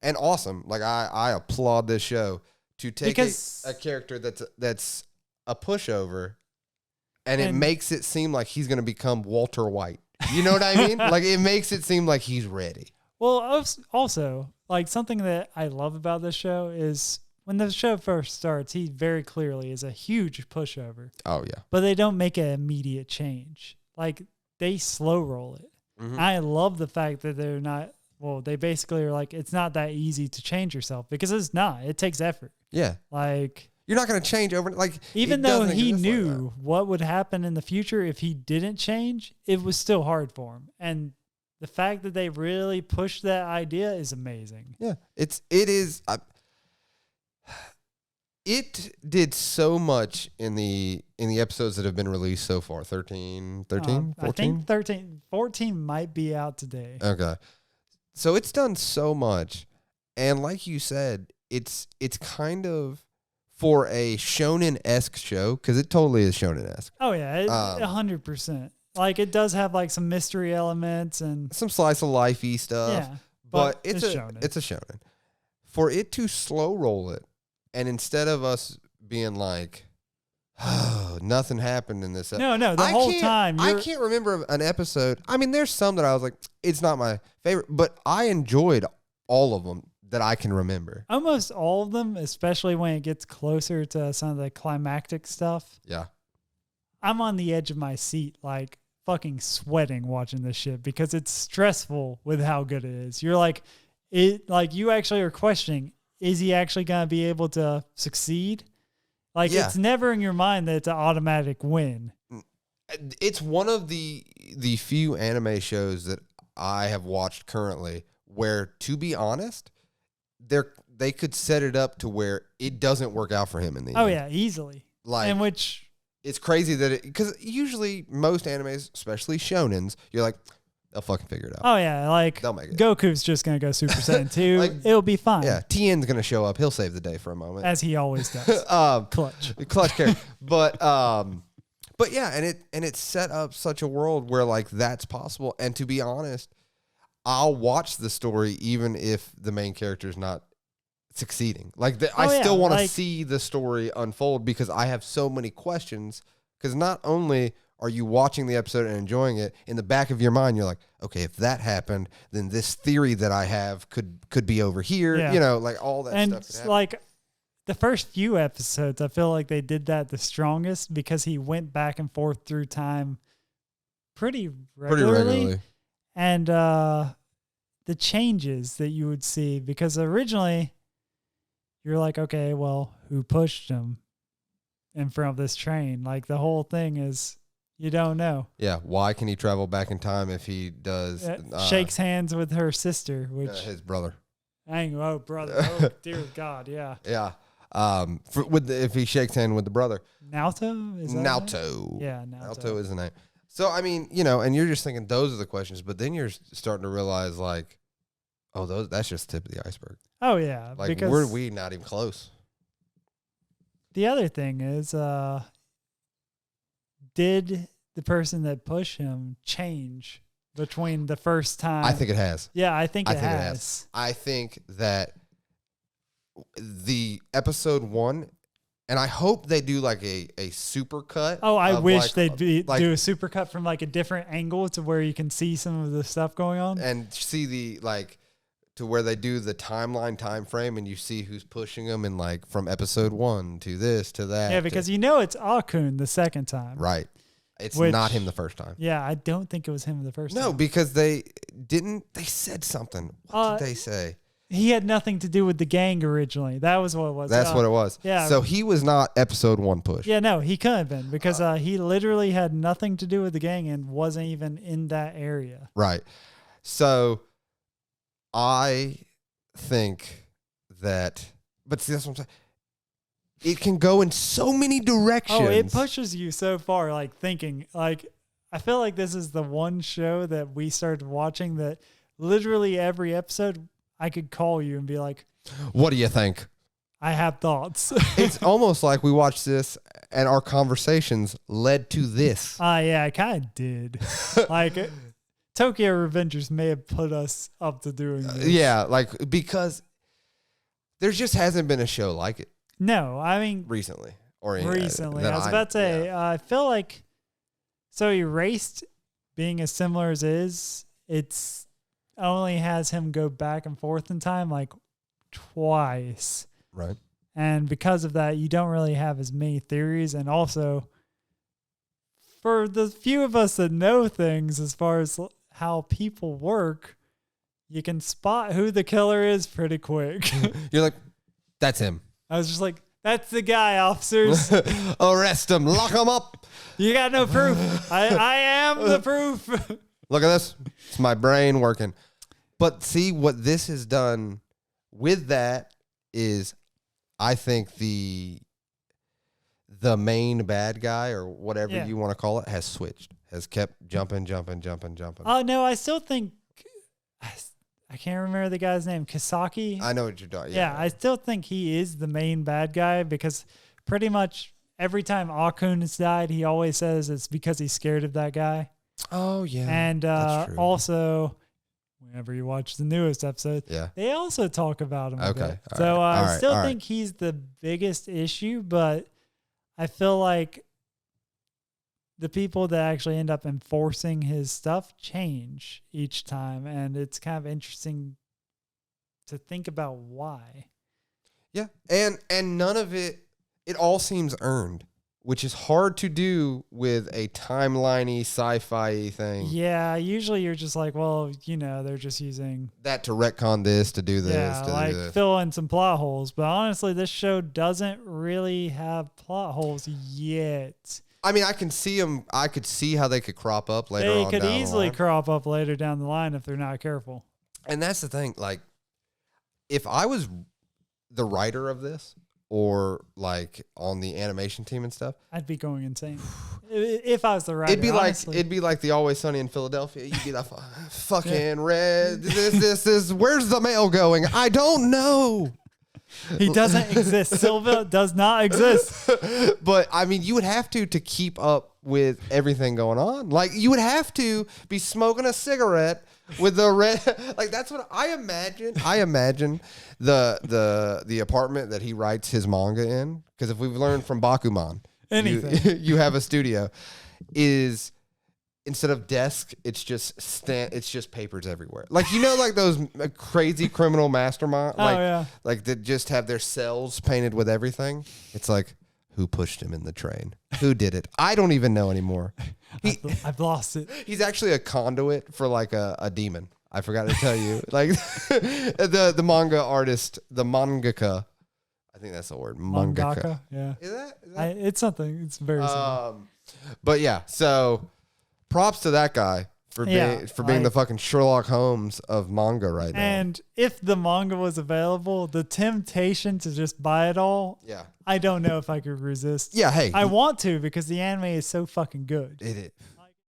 and awesome. Like I applaud this show to take a character that's a pushover, and it makes it seem like he's going to become Walter White. You know what I mean? Like it makes it seem like he's ready. Well, also, like something that I love about this show is when the show first starts, he very clearly is a huge pushover. Oh, yeah. But they don't make an immediate change. Like, they slow roll it. Mm-hmm. I love the fact that they're not, well, they basically are like, it's not that easy to change yourself because it's not. It takes effort. Yeah. Like, you're not going to change over, like, even though he knew what would happen in the future if he didn't change, it was still hard for him. And the fact that they really pushed that idea is amazing. Yeah. It is. It did so much in the episodes that have been released so far. 13, 14? I think 14 might be out today. Okay. So it's done so much. And like you said, it's kind of for a shonen-esque show, because it totally is shonen-esque. Oh, yeah. 100%. Like, it does have, like, some mystery elements and some slice-of-life-y stuff. Yeah. But it's a shonen. For it to slow roll it, and instead of us being like, oh, nothing happened in this episode. No, the whole time. I can't remember an episode. I mean, there's some that I was like, it's not my favorite, but I enjoyed all of them that I can remember. Almost all of them, especially when it gets closer to some of the climactic stuff. Yeah. I'm on the edge of my seat, like fucking sweating watching this shit because it's stressful with how good it is. You're like, you actually are questioning, is he actually going to be able to succeed? Like, It's never in your mind that it's an automatic win. It's one of the few anime shows that I have watched currently where, to be honest, they could set it up to where it doesn't work out for him in the end. Oh, yeah, easily. Like, in which... It's crazy that because usually most animes, especially shonens, you're like, they'll fucking figure it out. Oh, yeah. Like, they'll make it. Goku's just going to go Super Saiyan 2. Like, it'll be fine. Yeah. Tien's going to show up. He'll save the day for a moment. As he always does. Clutch character. But yeah, and it set up such a world where, like, that's possible. And to be honest, I'll watch the story even if the main character is not succeeding. Like, I still want to see the story unfold because I have so many questions. Because not only are you watching the episode and enjoying it, in the back of your mind, you're like, okay, if that happened, then this theory that I have could be over here. Yeah. You know, like all that stuff. And like the first few episodes, I feel like they did that the strongest because he went back and forth through time pretty regularly. And the changes that you would see, because originally you're like, okay, well, who pushed him in front of this train? Like, the whole thing is, you don't know. Yeah. Why can he travel back in time if he does? Shakes hands with her sister, which his brother. Brother. Oh, dear God. Yeah. Yeah. If he shakes hand with the brother. Naoto? Is that Naoto. Yeah, Naoto. Naoto is the name. So, I mean, you know, and you're just thinking those are the questions, but then you're starting to realize, like, oh, that's just the tip of the iceberg. Oh, yeah. Like, we not even close. The other thing is, did the person that pushed him change between the first time? I think it has. Yeah, I think it has. I think that the episode 1, and I hope they do like a super cut. Oh, I wish they'd do a super cut from like a different angle to where you can see some of the stuff going on. And see to where they do the time frame and you see who's pushing them and like from episode 1 to this to that. Yeah, because it's Akun the second time. Right. It's not him the first time. Yeah, I don't think it was him the first time. No, because they said something. What did they say? He had nothing to do with the gang originally. That was what it was. That's what it was. Yeah. So he was not episode 1 push. Yeah, no, he couldn't have been because he literally had nothing to do with the gang and wasn't even in that area. Right. So I think that, but see, that's what I'm saying. It can go in so many directions. Oh, it pushes you so far, like thinking, like, I feel like this is the one show that we started watching that literally every episode I could call you and be like, what do you think? I have thoughts. It's almost like we watched this and our conversations led to this. Yeah, I kind of did. Like, Tokyo Revengers may have put us up to doing this. Yeah, like, because There just hasn't been a show like it. No, I mean recently. Recently. I was about to say, I feel like so Erased being as similar as is, it's only has him go back and forth in time like twice. Right. And because of that, you don't really have as many theories. And also, for the few of us that know things as far as how people work, you can spot who the killer is pretty quick. You're like, that's him. I was just like, that's the guy, officers. Arrest him. Lock him up. You got no proof. I am the proof. Look at this. It's my brain working. But see, what this has done with that is, I think the main bad guy or whatever you want to call it has switched, has kept jumping. Oh, no, I still think, I can't remember the guy's name, Kisaki. I know what you're talking. Yeah, I still think he is the main bad guy because pretty much every time Akun has died, he always says it's because he's scared of that guy. Oh, yeah. And also, whenever you watch the newest episode, they also talk about him a bit. So I still think he's the biggest issue, but I feel like the people that actually end up enforcing his stuff change each time. And it's kind of interesting to think about why. Yeah. And none of it all seems earned, which is hard to do with a timeliney sci-fi thing. Yeah. Usually you're just like, well, they're just using that to retcon this, to do this. Yeah, like fill in some plot holes. But honestly, this show doesn't really have plot holes yet. I mean, I can see them. I could see how they could crop up later on. They could easily crop up later down the line if they're not careful. And that's the thing. Like, if I was the writer of this or like on the animation team and stuff, I'd be going insane. If I was the writer, it'd be like the Always Sunny in Philadelphia. You'd be like, fucking Red. This. Where's the mail going? I don't know. He doesn't exist. Silva does not exist. But I mean, you would have to keep up with everything going on. Like, you would have to be smoking a cigarette with the red. Like, that's what I imagine. I imagine the apartment that he writes his manga in. Because if we've learned from Bakuman, you have a studio. Is instead of desk, it's just papers everywhere. Like, like those crazy criminal mastermind, like that just have their cells painted with everything. It's like, who pushed him in the train? Who did it? I don't even know anymore. I've lost it. He's actually a conduit for like a demon. I forgot to tell you. Like the manga artist, the mangaka. I think that's the word. Mangaka. Yeah. Is that? It's something. It's very similar. But yeah, so props to that guy for being the fucking Sherlock Holmes of manga right now. And if the manga was available, the temptation to just buy it all, I don't know if I could resist. Yeah, hey. I want to because the anime is so fucking good. It is.